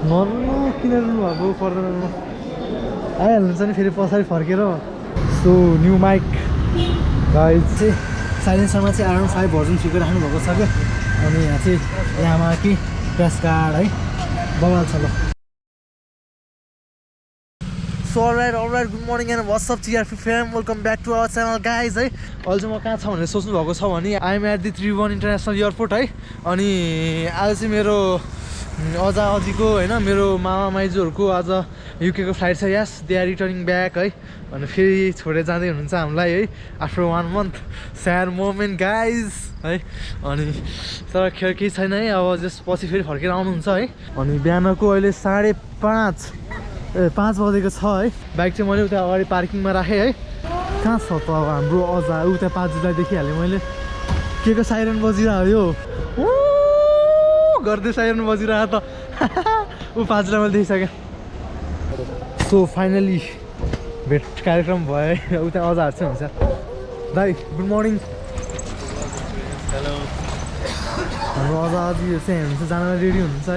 नर्नु किन रुनु भएको पर्दैन आइहाल्नुहुन्छ नि फेरि पछाडि फर्केर सो न्यू माइक गाइज चाहिँ साइलेन्सरमा चाहिँ आराम 5 भर्जन फिको राख्नु भएको छ क्या अनि यहाँ चाहिँ यहाँमा कि क्रास कार्ड है बवाल छ ल so alright good morning and what's up TRP fam welcome back to our channel guys है अहिले चाहिँ म कहाँ छ भनेर सोच्नु भएको छ भने I am at the Tribhuvan international airport है अनि आज चाहिँ मेरो अजा अजीको होइन मेरो मामा माइजूहरूको आज युकेको फ्लाइट छ yes they are returning back है अनि फेरि छोडेर जाँदै हुनुहुन्छ हामीलाई है after 1 month sad moment guys है अनि तर खेर केही छैन है अब जस्ट पछि फेरि फर्केर आउनुहुन्छ है अनि बिहानको अहिले 5:30 बजेको छ है बाइक चाहिँ मैले उता अगाडि पार्किङमा राखेँ है कहाँ छ त अब हाम्रो अजा उता 5 जुलाई देखिहालेँ मैले के को साइरन बजिरहेको यो गर्दै साइरन बजिरहेको त ऊ 5 जुलाई मैले देखिसकेँ सो फाइनली भेट कार्यक्रम भयो है उता अजाहरू चाहिँ हुन्छ दाइ गुड मर्निङ हेलो हाम्रो अजा अजीहरू चाहिँ हुन्छ जान रेडी हुनुहुन्छ है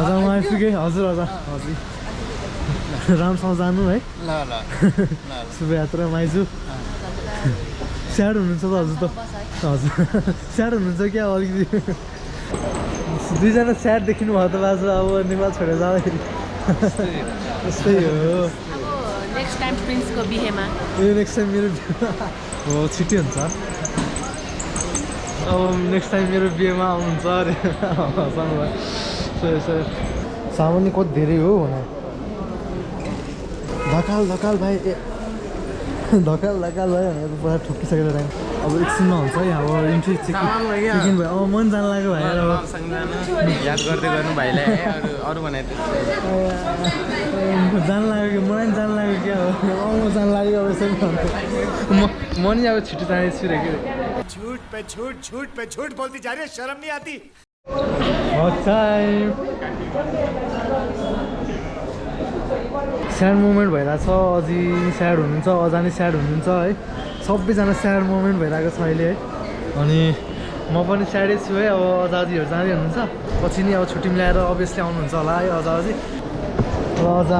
अजा म आइपुगेँ हजुर अजा हजुर राम्रोसँग जानु है ल ल शुभयात्रा माइजू स्याड हुनुहुन्छ त हजुर त हजुर स्याड हुनुहुन्छ क्या अलिकति दुईजना स्याड देखिनु भयो त बाजु अब नेपाल छोडेर जाँदाखेरि त्यस्तै हो नेक्स्ट टाइम प्रिन्सको बिहेमा यो नेक्स्ट टाइम मेरो हो छिट्टै हुन्छ अब नेक्स्ट टाइम मेरो बिहेमा आउनुहुन्छ अरे सर सामान नि कति धेरै हो भने धकाल भाइ धकाल भयो भनेर पुरा ठोकिसकेर टाइम अब एकछिनमा हुन्छ है अब इन्ट्री चेकिङ भयो अब मन जान लाग्यो भाइ याद गर्दै गर्नु भाइलाई है अरू बनाइ जान लाग्यो कि मलाई पनि जान लाग्यो क्या हो म जान लाग्यो अब यसरी म नि अब छिटो जाँदैछु रे के झूठ पे झूठ बोलती जा रही है शर्म नहीं आती स्याड मोमेन्ट भइरहेको छ अझै स्याड हुनुहुन्छ अजा नै स्याड हुनुहुन्छ है सबैजना स्याड मोमेन्ट भइरहेको छ अहिले है अनि म पनि स्याडै छु है अब अजा अजीहरू जाँदै हुनुहुन्छ पछि नि अब छुट्टी मिलाएर अभियसली आउनुहुन्छ होला है अजा अजी ल अजा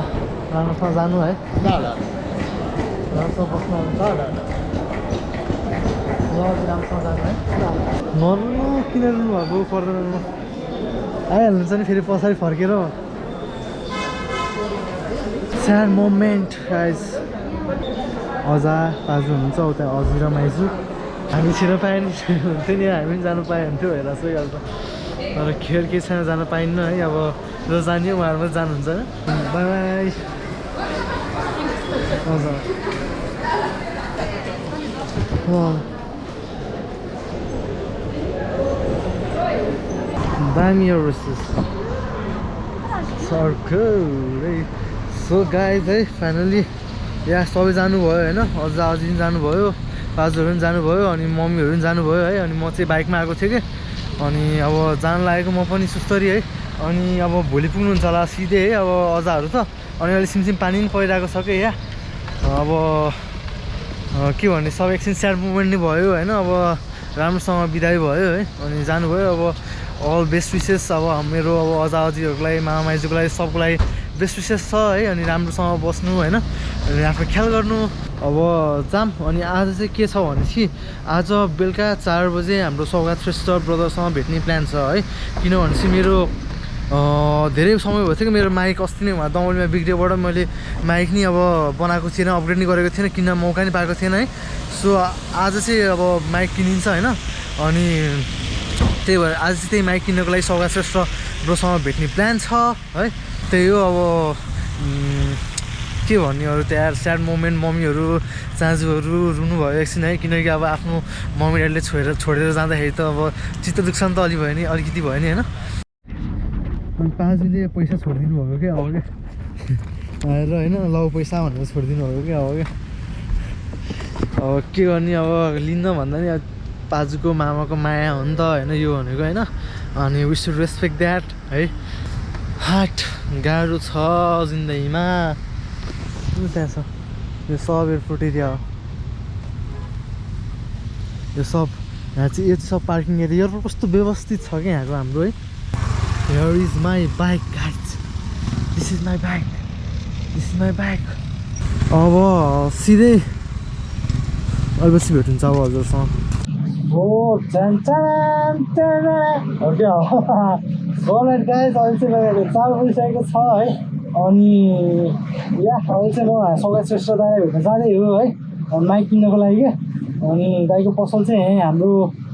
राम्रोसँग जानु है ल ल राम्रोसँग बस्नु ल अझै राम्रोसँग जानु है नर्नु किन रुनु भएको पर्दैन आइहाल्नुहुन्छ नि फेरि पछाडि फर्केर स्याड मोमेन्ट गाइज अजा दाजु हुनुहुन्छ उता अजी र माइजू हामी छिर्न पाए नि हुन्थ्यो नि हामी पनि जानु पाए हुन्थ्यो भइरहेको छ अहिले त तर खेर केही छैन जान पाइन्न है अब जो जाने उहाँहरू पनि जानुहुन्छ बाई बाई हजुर दामी सर्कल सो गाइज है फाइनली यहाँ सबै जानुभयो होइन अजा अजी पनि जानुभयो बाजुहरू पनि जानुभयो अनि मम्मीहरू पनि जानुभयो है अनि म चाहिँ बाइकमा आएको थिएँ कि अनि अब जान लागेको म पनि सुस्तरी है अनि अब भोलि पुग्नुहुन्छ होला सिधै है अब अजाहरू त अनि अहिले सिमसिम पानी पनि परिरहेको छ कि यहाँ अब के भन्ने सब एकछिन स्याड मुभमेन्ट नै भयो होइन अब राम्रोसँग बिदाई भयो है अनि जानुभयो अब अल बेस्ट विसेस अब मेरो अब अजा अजीहरूको लागि मामा माइजूको लागि सबको लागि बेस्ट विसेस छ है अनि राम्रोसँग बस्नु होइन अनि आफ्नो ख्याल गर्नु अब जाम अनि आज चाहिँ के छ भनेपछि आज बेलुका 4 बजे हाम्रो सौगात श्रेष्ठ ब्रदरसँग भेट्ने प्लान छ है किनभने चाहिँ मेरो धेरै समय भएको थियो कि मेरो माइक अस्ति नै उहाँ दमौलीमा बिग्रियोबाट मैले माइक नि अब बनाएको थिएन अपग्रेड नि गरेको थिएन किन्न मौका नि पाएको थिएन है सो आज चाहिँ अब माइक किनिन्छ होइन अनि त्यही भएर आज चाहिँ त्यही माइक किन्नको लागि सौगात श्रेष्ठ ब्रोसँग भेट्ने प्लान छ है त्यही हो अब के भन्ने अरू त्यहाँ स्याड मोमेन्ट मम्मीहरू चाजुहरू रुनुभयो एकछिन है किनकि अब आफ्नो मम्मी ड्याडीले छोडेर जाँदाखेरि त अब चित्त दुख्छ नि त अलि भयो नि अलिकति भयो नि होइन अनि पाजुले पैसा छोडिदिनु भएको क्या अब क्या आएर होइन ल पैसा भनेर छोडिदिनु भएको क्या अब के गर्ने अब लिन्न भन्दा नि पाजुको मामाको माया हो नि त होइन यो भनेको होइन अनि वी सुड रेस्पेक्ट द्याट है हाट गाह्रो छ जिन्दगीमा त्यहाँ छ यो सब एयरपोर्ट एरिया हो यो सब यहाँ चाहिँ यो चाहिँ सब पार्किङ एरिया एयरपोर्ट कस्तो व्यवस्थित छ क्या यहाँको हाम्रो है here is my bike guys this is my bike अब सिधै अलिपछि भेटिन्छ अब हजुरसँग गभर्मेन्ट गाइज अहिले चाहिँ लगेको 4 बजिसकेको छ है अनि अहिले चाहिँ म सौगात श्रेष्ठ दाइलाई भेट्न जाँदै हो है माइक किन्नको लागि अनि दाइको पसल चाहिँ यहीँ हाम्रो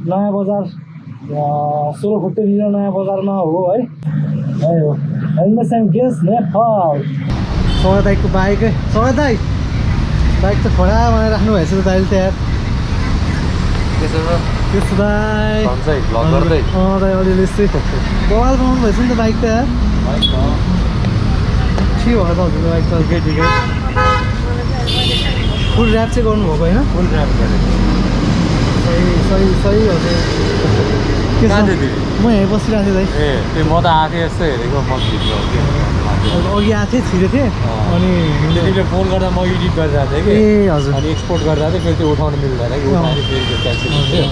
नयाँ बजार 16 फुटेनिर नयाँ बजारमा हो है हो हेलमेट्स एन्ड गियर्स नेपाल सौगात दाइको बाइक है सौगात दाइ बाइक त खडा बनाएर राख्नु भएछ त दाइले त यार त्यसो दाइ दाइ अलिअलि यस्तै बवाल बनाउनु भएछ नि त बाइक त यार के भयो त हजुरको बाइक त ठिकै फुल ऱ्याप चाहिँ गर्नुभएको होइन फुल ऱ्याप गरेको सही हजुर के छ म यहीँ बसिरहेको थिएँ दाइ ए त्यो म त आएको यस्तो हेरेको म भित्र अघि आएको थिएँ छिटो थिएँ अनि तिमीले फोन गर्दा म एडिट गरिरहेको थिएँ कि ए हजुर अनि एक्सपोर्ट गरिरहेको थिएँ फेरि त्यो उठाउनु मिल्दैन कि उठाएर फेरि त्यो क्यान्सल हुन्थ्यो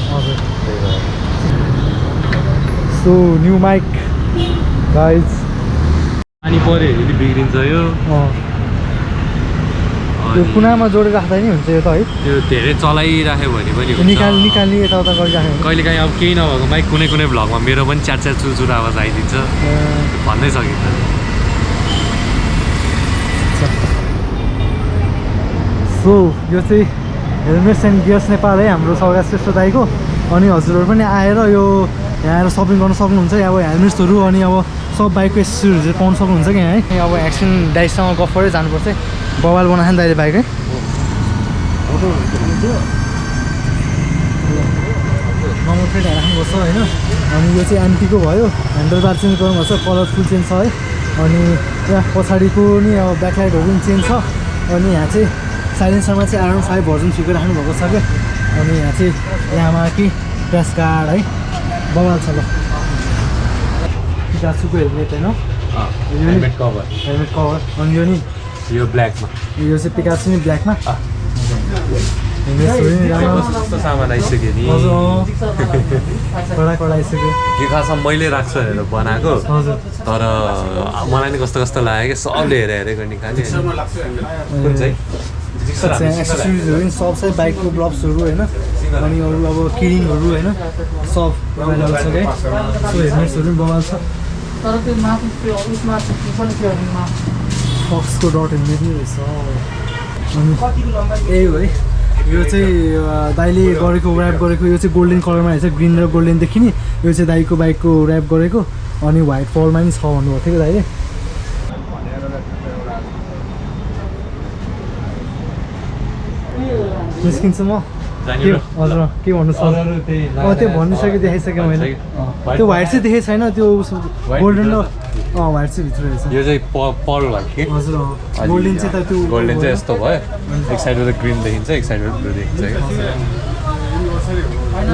सो न्यू माइक गाइज पानी पऱ्यो भने बिग्रिन्छ यो त्यो कुनामा जोडेर राख्दा नि हुन्छ यो त है त्यो धेरै चलाइराख्यो भने पनि हुन्छ निकाल्ने यताउता गरिराख्यो कहिले काहीँ अब केही नभएको बाइक कुनै भ्लगमा मेरो पनि च्याट चुचुर आवाज आइदिन्छ भन्दै सकिन्छ सो यो चाहिँ हेलमेट्स एन्ड गियर्स नेपाल है हाम्रो सौगात श्रेष्ठ दाइको अनि हजुरहरू पनि आएर यो यहाँ आएर सपिङ गर्न सक्नुहुन्छ अब हेलमेट्सहरू अनि अब सब बाइकको एसेसरिजहरू चाहिँ पाउनु सक्नुहुन्छ कि यहाँ है अब एक्सन दाइसँग गफ गरेर जानुपर्छ बवाल बनाएको नि दाइले बाइक है नम्बर प्लेट राख्नुपर्छ होइन अनि यो चाहिँ एमटीको भयो ह्यान्डल बार चेन्ज गर्नुपर्छ कलरफुल चेन्ज छ है अनि यहाँ पछाडिको नि अब ब्याकलाइटहरू पनि चेन्ज छ अनि यहाँ चाहिँ साइलेन्सरमा चाहिँ अराउन्ड 5 भर्जन 3 को राख्नुभएको छ क्या अनि यहाँ चाहिँ यहाँमा कि प्रेस कार्ड है बवाल छ ल पिकाचुको हेलमेट होइन हेलमेट कभर अनि यो नि यो ब्ल्याकमा यो चाहिँ पिकाचु नि ब्ल्याकमा कस्तो सामान आइसक्यो नि कडा आइसक्यो यो खासमा मैले राख्छु भनेर बनाएको तर मलाई नि कस्तो कस्तो लाग्यो कि सबले हेरेको निकाल्ने कुन चाहिँ एक्सेसरिजहरू पनि सब छ बाइकको ग्लोभ्सहरू होइन अनि अरू अब किरिङहरू होइन सब एभाइलेबल छ क्या सो हेलमेट्सहरू पनि बवाल छ फक्सको डट हेलमेट नै रहेछ अनि यही हो है यो चाहिँ दाइले गरेको ऱ्याप गरेको यो चाहिँ गोल्डन कलरमा रहेछ ग्रिन र गोल्डन देखिने यो चाहिँ दाइको बाइकको ऱ्याप गरेको अनि व्हाइट फलमा पनि छ भन्नुभएको थियो कि दाइले निस्किन्छु म हजुर के भन्नु छ त्यो भनिसक्यो देखाइसकेँ मैले त्यो व्हाइट चाहिँ देखेको छैन त्यो गोल्डन र व्हाइट चाहिँ भित्र रहेछ यो चाहिँ पर्ल भयो कि हजुर गोल्डन चाहिँ त त्यो गोल्डन चाहिँ यस्तो भयो एक साइडबाट ग्रिन देखिन्छ एक साइडबाट ब्लू देखिन्छ यो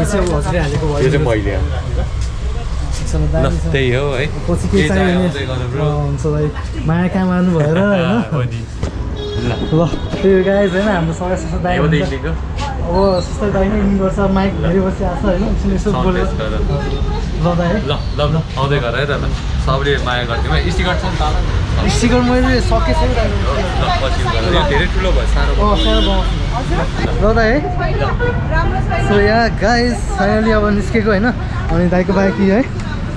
चाहिँ अब हजुरले हालेको यो चाहिँ मैले ल त्यही हो है पछि के चाहियो हुन्छ भाइ माया काम गर्नु भएर होइन ल त्यो गाइज होइन हाम्रो सबै सस्तो दाइ अब सस्तो दाइ नै इन्डिङ गर्छ माइक धेरै बसी आएको छ होइन यसो बोलेर ल दाइ है ल आउँदै गर है त ल सबले माया गरिदिउँ स्टिकर छ नि त स्टिकर मैले सकेँ छैन धेरै ठुलो भयो सानो सानो ल दाइ है सो यहाँ गाइज फाइनली अब निस्केको होइन अनि दाइको बाइक है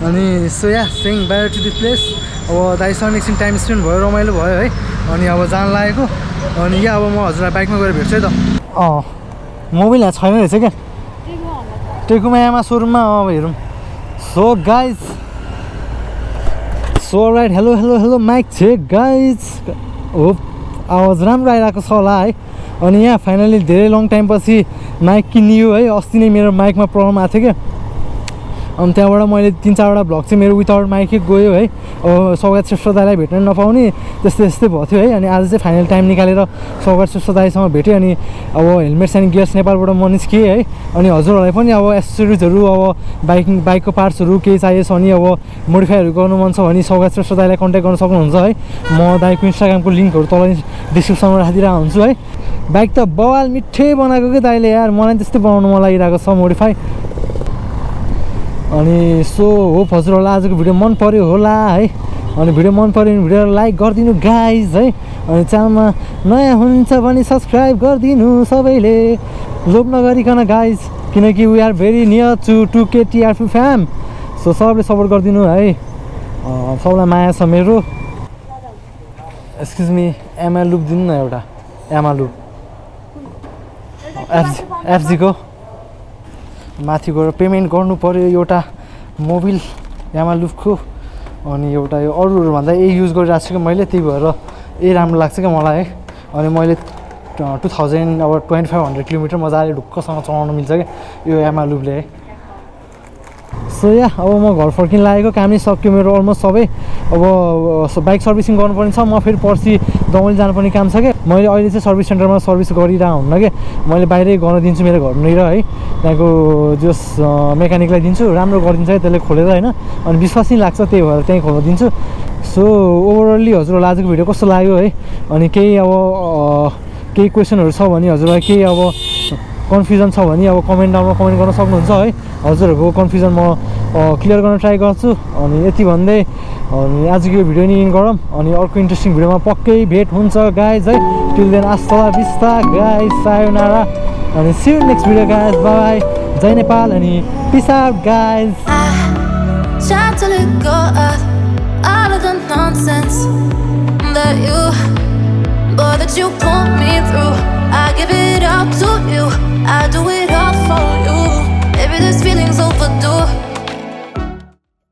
अनि so yeah saying bye to this place अब दाइसँग एकछिन टाइम स्पेन्ड भयो रमाइलो भयो है अनि अब जान लागेको अनि यहाँ अब म हजुरलाई बाइकमा गएर भेट्छु है त मोबाइल यहाँ छैन रहेछ क्या टेकुमा यामा सोरुममा अब हेरौँ so guys so right hello mic check guys हो आवाज राम्रो आइरहेको छ होला है अनि यहाँ फाइनली धेरै लङ टाइम पछि माइक किनियो है अस्ति नै मेरो माइकमा प्रब्लम आएको थियो क्या अनि त्यहाँबाट मैले 3-4वटा भ्लग चाहिँ मेरो विदाउट माइकै गयो है अब सौगात श्रेष्ठ दाइलाई भेट्न नपाउने त्यस्तै भयो थियो है अनि आज चाहिँ फाइनल टाइम निकालेर सौगात श्रेष्ठ दाइसँग भेटेँ अनि अब हेलमेट्स एन्ड गियर्स नेपालबाट म निस्केँ है अनि हजुरहरूलाई पनि अब एसेसरिजहरू अब बाइकको पार्ट्सहरू केही चाहिएछ भने अब मोडिफाईहरू गर्नु मन छ भने सौगात श्रेष्ठ दाइलाई कन्ट्याक्ट गर्न सक्नुहुन्छ है म दाइको इन्स्टाग्रामको लिङ्कहरू तल डिस्क्रिप्सनमा राखिदिरहेको हुन्छु है बाइक त बवाल मिठै बनाएको कि दाइले यार मलाई त्यस्तै बनाउनु मन लागिरहेको छ मोडिफाई अनि सो होप हजुरहरूलाई आजको भिडियो मन पर्यो होला है अनि भिडियो मन पऱ्यो भने भिडियोलाई लाइक गरिदिनु गाइज है अनि च्यानलमा नयाँ हुनुहुन्छ भने सब्सक्राइब गरिदिनु सबैले लोभ नगरिकन गाइज किनकि we are very near to 2K TRP fam so सबैले सपोर्ट गरिदिनु है सबैलाई माया छ मेरो एक्सक्युज मी एमआ लुप दिनु न एउटा एमआ लुप FZ को माथि गएर पेमेन्ट गर्नु पऱ्यो एउटा मोबिल एमआ लुपको अनि एउटा यो अरूहरूभन्दा यही युज गरिरहेको छु कि मैले त्यही भएर यही राम्रो लाग्छ क्या मलाई है अनि मैले 2500 किलोमिटर मजाले ढुक्कसँग चलाउन मिल्छ क्या यो एमआ लुपले है सो या अब म घर फर्किन लागेको काम नै सक्यो मेरो अलमोस्ट सबै अब बाइक सर्भिसिङ गर्नुपर्ने छ म फेरि पर्सि दमौली जानुपर्ने काम छ क्या मैले अहिले चाहिँ सर्भिस सेन्टरमा सर्भिस गरिरहेको हुन्न क्या मैले बाहिरै गर्न दिन्छु मेरो घरनिर है त्यहाँको जस मेकानिकलाई दिन्छु राम्रो गरिदिन्छ है त्यसले खोलेर होइन अनि विश्वास नै लाग्छ त्यही भएर त्यहीँ खोल्न दिन्छु सो ओभरअल्ली हजुरहरूलाई आजको भिडियो कस्तो लाग्यो है अनि केही अब केही क्वेसनहरू छ भने हजुरलाई केही अब कन्फ्युजन छ भने अब कमेन्ट डाउनमा कमेन्ट गर्न सक्नुहुन्छ है हजुरहरूको कन्फ्युजन म क्लियर गर्न ट्राई गर्छु अनि यति भन्दै अनि आजको यो भिडियो नि इन गरौँ अनि अर्को इन्ट्रेस्टिङ भिडियोमा पक्कै भेट हुन्छ गाइज है टिल देन आस्ता बिस्ता गाइज सायोनारा अनि see you next video guys bye जय नेपाल अनि peace out guys Try to let go of all of the nonsense that you put me through. I give it up to you. I do it